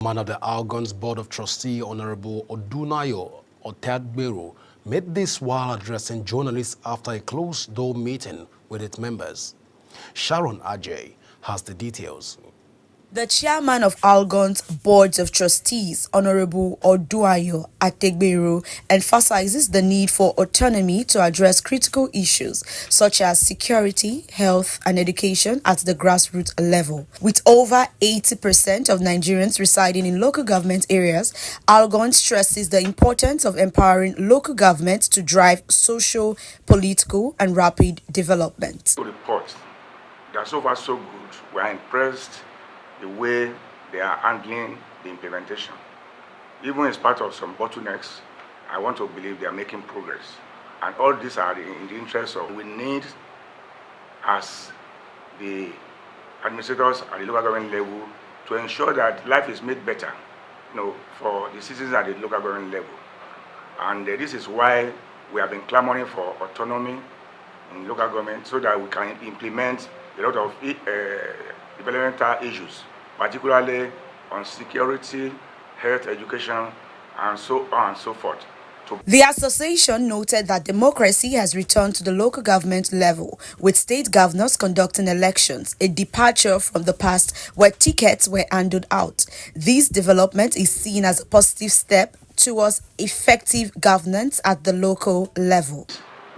Man of the Algon's Board of Trustee, Honorable Odunayo Otagbero, made this while addressing journalists after a closed-door meeting with its members. Sharon Ajay has the details. The chairman of Algon's Board of Trustees, Honorable Odunayo Otagbero, emphasizes the need for autonomy to address critical issues such as security, health, and education at the grassroots level. With over 80% of Nigerians residing in local government areas, Algon stresses the importance of empowering local governments to drive social, political, and rapid development. Report that so far so good. We are impressed the way they are handling the implementation. Even in spite of some bottlenecks, I want to believe they are making progress. And all these are in the interest of, we need, as the administrators at the local government level, to ensure that life is made better, for the citizens at the local government level. And this is why we have been clamoring for autonomy in local government so that we can implement a lot of developmental issues, particularly on security, health, education, and so on and so forth. The association noted that democracy has returned to the local government level, with state governors conducting elections, a departure from the past where tickets were handed out. This development is seen as a positive step towards effective governance at the local level.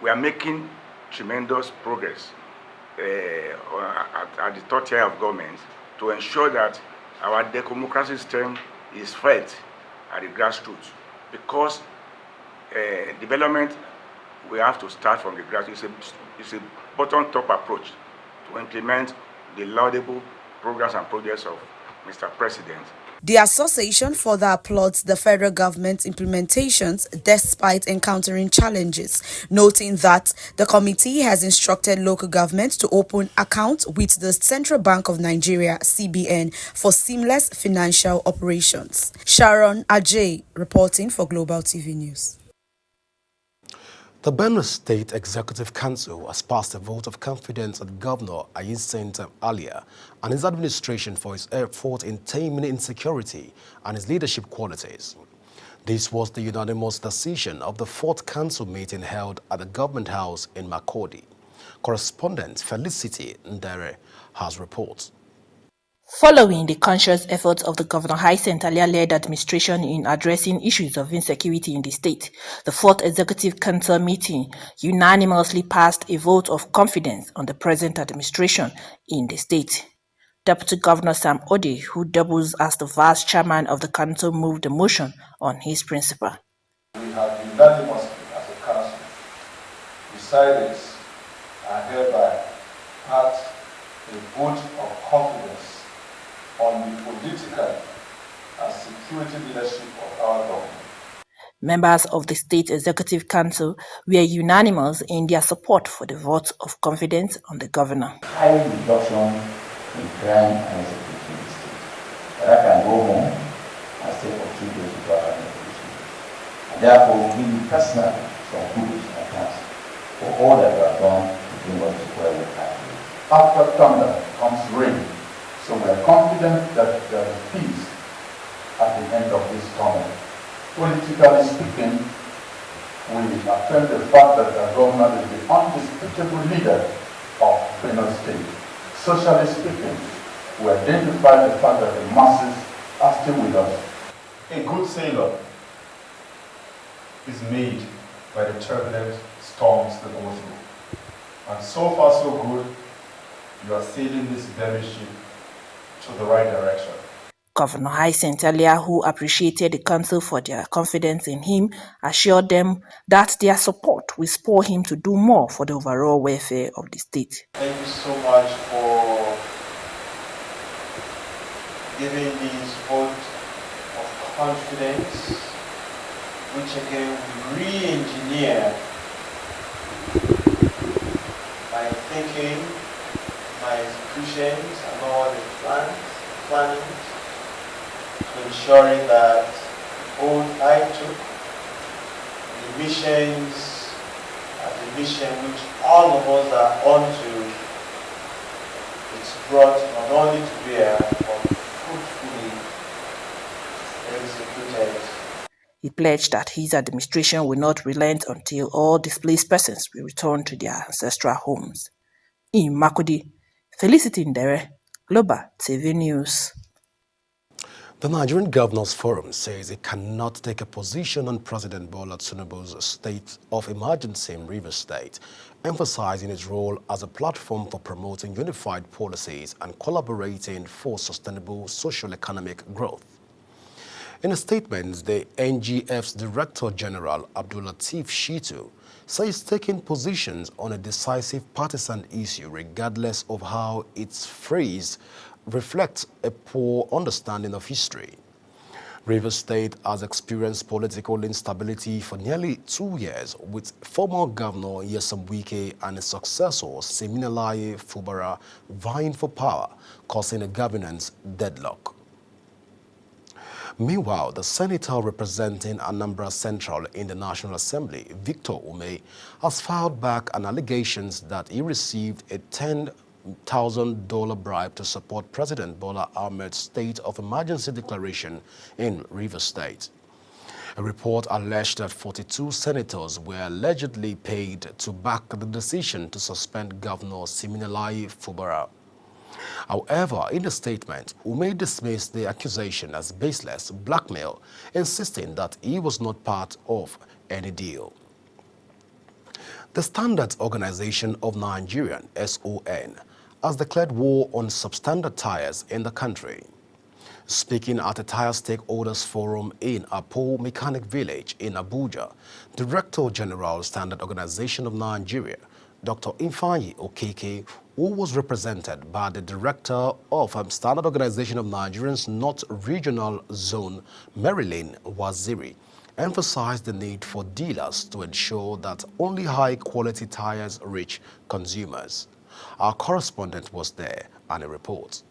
We are making tremendous progress at the third tier of government to ensure that our democracy strength is felt at the grassroots, because development, we have to start from the grassroots. It's a bottom-top approach to implement the laudable programs and projects of Mr. President. The association further applauds the federal government's implementations despite encountering challenges, noting that the committee has instructed local governments to open accounts with the Central Bank of Nigeria, CBN, for seamless financial operations. Sharon Ajay reporting for Global TV News. The Benue State Executive Council has passed a vote of confidence at Governor Ayinse Alia and his administration for his effort in taming insecurity and his leadership qualities. This was the unanimous decision of the fourth council meeting held at the Government House in Makurdi. Correspondent Felicity Ndere has reports. Following the conscious efforts of the Governor Ayinse Alia-led administration in addressing issues of insecurity in the state, the Fourth Executive Council meeting unanimously passed a vote of confidence on the present administration in the state. Deputy Governor Sam Ode, who doubles as the vice chairman of the council, moved the motion on his principle. We have unanimously, as a council, decided and hereby passed a vote of confidence on the political and security leadership of our government. Members of the State Executive Council were unanimous in their support for the vote of confidence on the governor. High reduction in crime and insecurity in the state. But I can go home and stay for 2 days without having a police. And therefore, give you personally some kudos and thanks for all that you have done to bring us to where we are. After thunder comes rain. So we are confident that there is peace at the end of this tunnel. Politically speaking, we affirm the fact that the governor is the undisputable leader of Benue State. Socially speaking, we identify the fact that the masses are still with us. A good sailor is made by the turbulent storms that overflow. And so far so good, you are sailing this very ship to the right direction. Governor Ayinse Alia, who appreciated the council for their confidence in him, assured them that their support will spur him to do more for the overall welfare of the state. Thank you so much for giving this vote of confidence, which again we re-engineer my thinking, my executions, and all the planning, to ensuring that the oath I took, the missions, and the mission which all of us are on to, it's brought not only to bear, but fruitfully executed. He pledged that his administration will not relent until all displaced persons will return to their ancestral homes. In Makudi, Felicity Ndere, Global TV News. The Nigerian Governors Forum says it cannot take a position on President Bola Tinubu's state of emergency in Rivers State, emphasizing its role as a platform for promoting unified policies and collaborating for sustainable socio-economic growth. In a statement, the NGF's Director General, Abdulateef Shitu, says taking positions on a decisive partisan issue, regardless of how it's phrased, reflects a poor understanding of history. Rivers State has experienced political instability for nearly 2 years, with former Governor Nyesom Wike and his successor Siminalayi Fubara vying for power, causing a governance deadlock. Meanwhile, the senator representing Anambra Central in the National Assembly, Victor Ume, has filed back an allegations that he received a $10,000 bribe to support President Bola Ahmed's state of emergency declaration in Rivers State. A report alleged that 42 senators were allegedly paid to back the decision to suspend Governor Siminalayi Fubara. However, in the statement, Ume dismissed the accusation as baseless blackmail, insisting that he was not part of any deal. The Standards Organization of Nigeria, SON, has declared war on substandard tires in the country. Speaking at a tire stakeholders forum in Apo Mechanic Village in Abuja, Director General Standard Organization of Nigeria, Dr. Ifeanyi Okeke, who was represented by the Director of Standard Organization of Nigeria's North Regional Zone, Marilyn Waziri, emphasized the need for dealers to ensure that only high-quality tires reach consumers. Our correspondent was there and a report.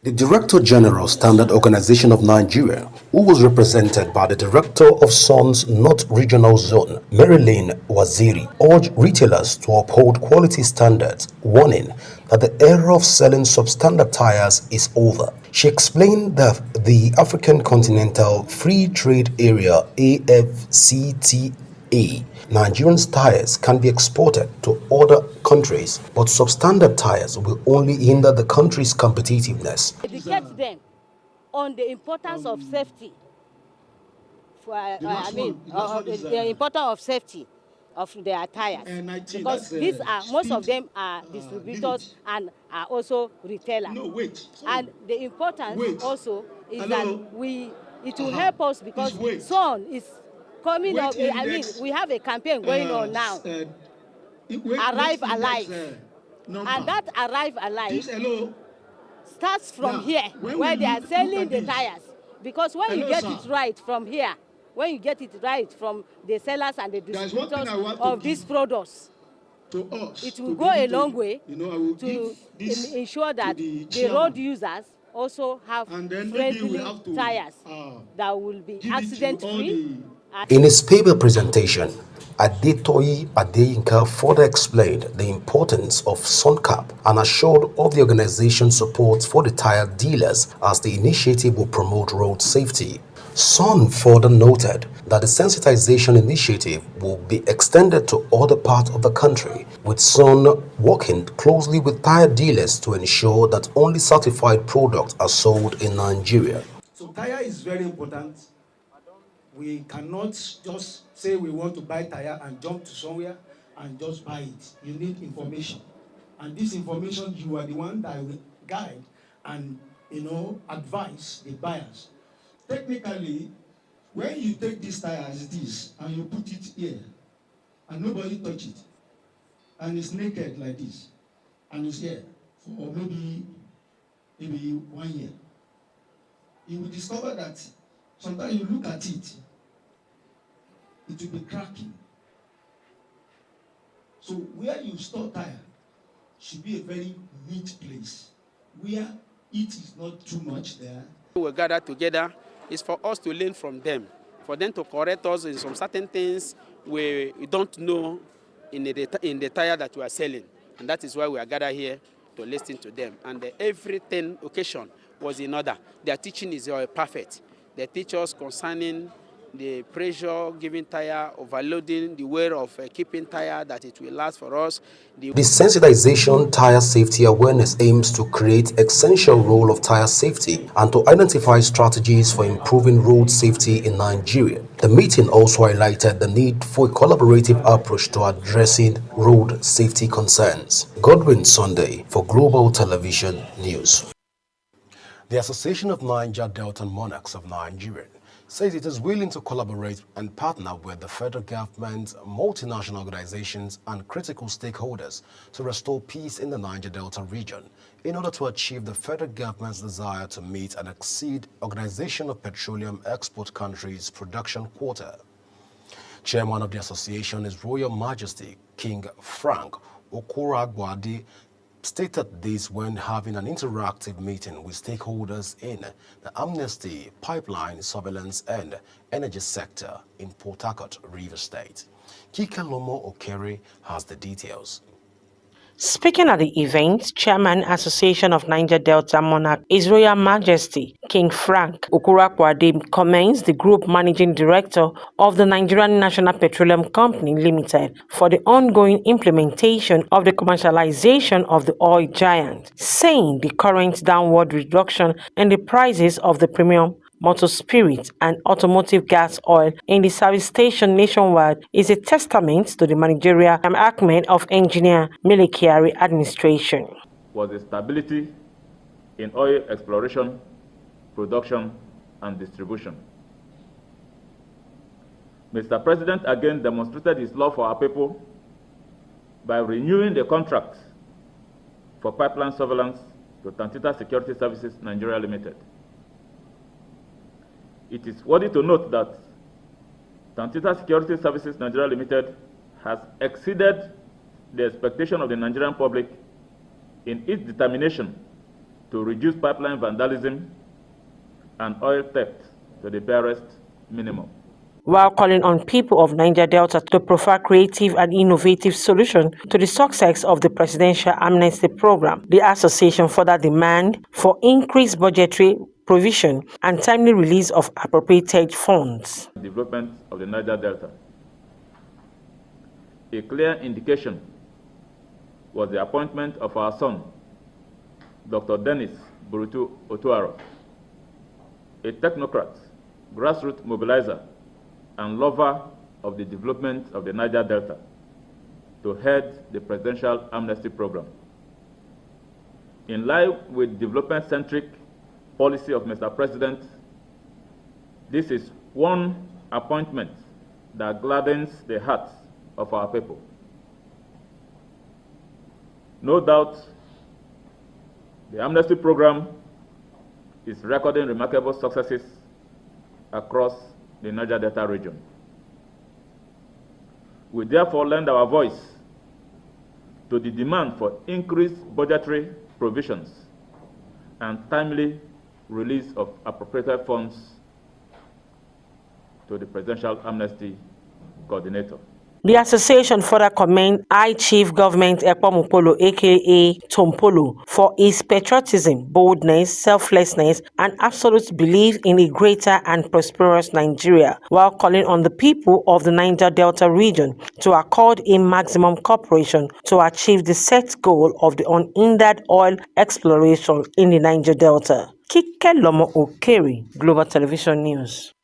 The Director General Standard Organization of Nigeria, who was represented by the Director of SON's North Regional Zone, Marilyn Waziri, urged retailers to uphold quality standards, warning that the era of selling substandard tires is over. She explained that the African Continental Free Trade Area AFCTA Nigerian tires can be exported to other countries, but substandard tires will only hinder the country's competitiveness. Educate them on the importance of safety. The importance of safety of their tires, because these are most of them are distributors and are also retailers. And the importance also is that it will help us because SON is coming up. We have a campaign going on now. Arrive Alive, and that Arrive Alive starts from here, where they are selling the tires. Because when you get it right from here, when you get it right from the sellers and the distributors of these products, it will go a long way to ensure that the road users also have friendly tires that will be accident-free. In his paper presentation, Adetoyi Adeyinka further explained the importance of SONCAP and assured of the organization's support for the tire dealers as the initiative will promote road safety. SON further noted that the sensitization initiative will be extended to other parts of the country, with SON working closely with tire dealers to ensure that only certified products are sold in Nigeria. So tire is very important. We cannot just say we want to buy tire and jump to somewhere and just buy it. You need information. And this information, you are the one that will guide and, advise the buyers. Technically, when you take this tire as it is and you put it here and nobody touch it, and it's naked like this, and it's here for maybe 1 year, you will discover that sometimes you look at it, it will be cracking. So where you store tire should be a very neat place, where it is not too much there. We gather together is for us to learn from them, for them to correct us in some certain things we don't know in the tire that we are selling. And that is why we are gathered here to listen to them. And every 10 occasion was in order. Their teaching is perfect. They teach us concerning the pressure giving tire, overloading, the way of keeping tire that it will last for us. The sensitization tire safety awareness aims to create essential role of tire safety and to identify strategies for improving road safety in Nigeria. The meeting also highlighted the need for a collaborative approach to addressing road safety concerns. Godwin Sunday for Global Television News. The Association of Niger Delta Monarchs of Nigeria says it is willing to collaborate and partner with the federal government, multinational organizations, and critical stakeholders to restore peace in the Niger Delta region in order to achieve the federal government's desire to meet and exceed Organization of Petroleum Export Countries' production quota. Chairman of the association is Royal Majesty King Frank Okoragbwadi stated this when having an interactive meeting with stakeholders in the amnesty, pipeline, surveillance, and energy sector in Port Harcourt, Rivers State. Kika Lomo Okere has the details. Speaking at the event, Chairman Association of Niger Delta Monarch, His Royal Majesty King Frank Okurakwade commends the Group Managing Director of the Nigerian National Petroleum Company Limited for the ongoing implementation of the commercialization of the oil giant, saying the current downward reduction in the prices of the premium motor spirit and automotive gas oil in the service station nationwide is a testament to the managerial acumen of Engineer Milikiari administration. Was the stability in oil exploration, production, and distribution. Mr. President again demonstrated his love for our people by renewing the contract for pipeline surveillance to Tantita Security Services Nigeria Limited. It is worthy to note that Tantita Security Services Nigeria Limited has exceeded the expectation of the Nigerian public in its determination to reduce pipeline vandalism and oil theft to the barest minimum. While calling on people of Niger Delta to provide creative and innovative solutions to the success of the Presidential Amnesty Program, the association further demand for increased budgetary provision and timely release of appropriated funds. Development of the Niger Delta. A clear indication was the appointment of our son, Dr. Dennis Burutu Otuaro, a technocrat, grassroots mobilizer, and lover of the development of the Niger Delta, to head the Presidential Amnesty Program. In line with development-centric policy of Mr. President, this is one appointment that gladdens the hearts of our people. No doubt, the Amnesty Program is recording remarkable successes across the Niger Delta region. We therefore lend our voice to the demand for increased budgetary provisions and timely release of appropriated funds to the Presidential Amnesty Coordinator. The association further commend High Chief Government Ekpomupolo, aka Tompolo, for his patriotism, boldness, selflessness, and absolute belief in a greater and prosperous Nigeria, while calling on the people of the Niger Delta region to accord a maximum cooperation to achieve the set goal of the unhindered oil exploration in the Niger Delta. Kike Lomo Okere, Global Television News.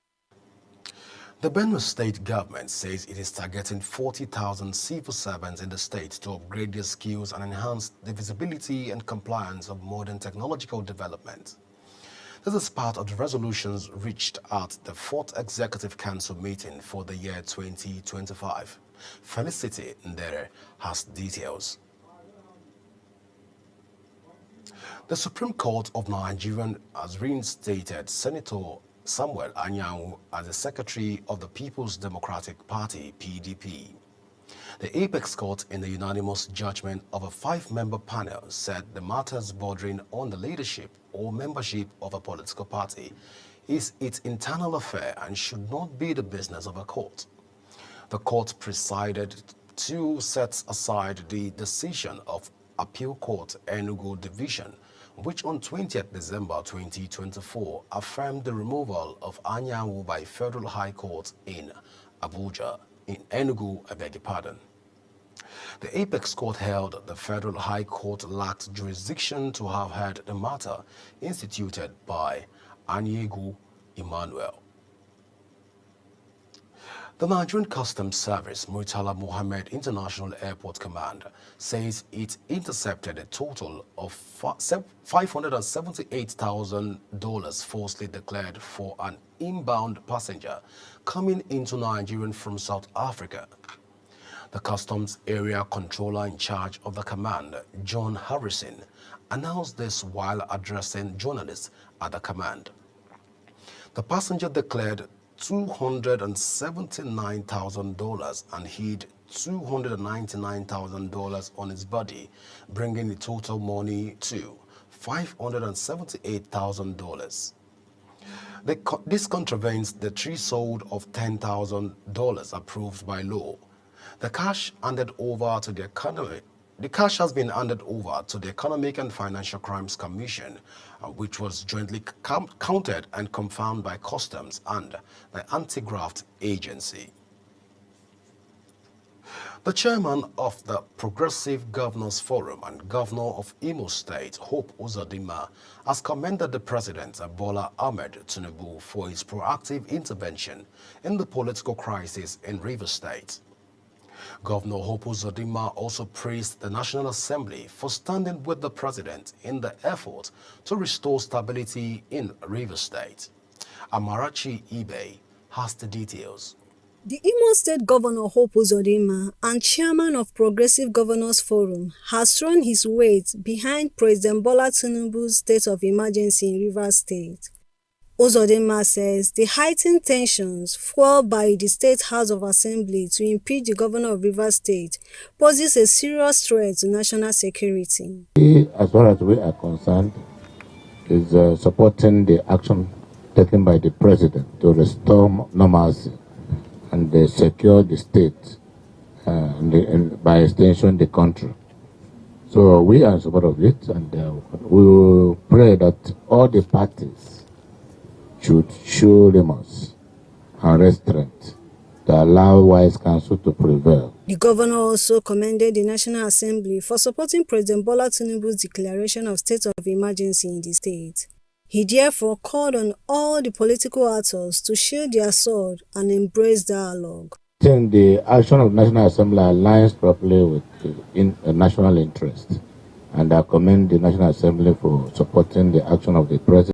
The Benue State government says it is targeting 40,000 civil servants in the state to upgrade their skills and enhance the visibility and compliance of modern technological development. This is part of the resolutions reached at the 4th Executive Council meeting for the year 2025. Felicity Ndere has details. The Supreme Court of Nigeria has reinstated Senator Samuel Anyanwu as the Secretary of the People's Democratic Party, PDP. The Apex Court, in the unanimous judgment of a 5-member panel, said the matters bordering on the leadership or membership of a political party is its internal affair and should not be the business of a court. The court presided to set aside the decision of Appeal Court Enugu Division which on 20th December 2024 affirmed the removal of Anyanwu by Federal High Court in Abuja, in Enugu, I beg your pardon. The Apex Court held the Federal High Court lacked jurisdiction to have heard the matter instituted by Anyegu Emmanuel. The Nigerian Customs Service, Murtala Mohammed International Airport Command, says it intercepted a total of $578,000 falsely declared for an inbound passenger coming into Nigeria from South Africa. The Customs Area Controller in charge of the command, John Harrison, announced this while addressing journalists at the command. The passenger declared $279,000 and hid $299,000 on his body, bringing the total money to $578,000. This contravenes the threshold of $10,000 approved by law. The cash handed over to the economy. The cash has been handed over to the Economic and Financial Crimes Commission, which was jointly counted and confirmed by Customs and the Anti-Graft Agency. The chairman of the Progressive Governors Forum and Governor of Imo State, Hope Uzodinma, has commended the President, Bola Ahmed Tinubu, for his proactive intervention in the political crisis in Rivers State. Governor Hope Uzodinma also praised the National Assembly for standing with the President in the effort to restore stability in Rivers State. Amarachi Ibe has the details. The Imo State Governor Hope Uzodinma and Chairman of Progressive Governors Forum has thrown his weight behind President Bola Tinubu's state of emergency in Rivers State. Uzodinma says the heightened tensions fueled by the State House of Assembly to impeach the governor of Rivers State poses a serious threat to national security. As far as we are concerned, is supporting the action taken by the President to restore normalcy and secure the state and by extension the country. So we are in support of it, and we will pray that all the parties should show remorse and restraint to allow wise counsel to prevail. The governor also commended the National Assembly for supporting President Bola Tinubu's declaration of state of emergency in the state. He therefore called on all the political actors to shield their sword and embrace dialogue. I think the action of the National Assembly aligns properly with the national interest, and I commend the National Assembly for supporting the action of the President.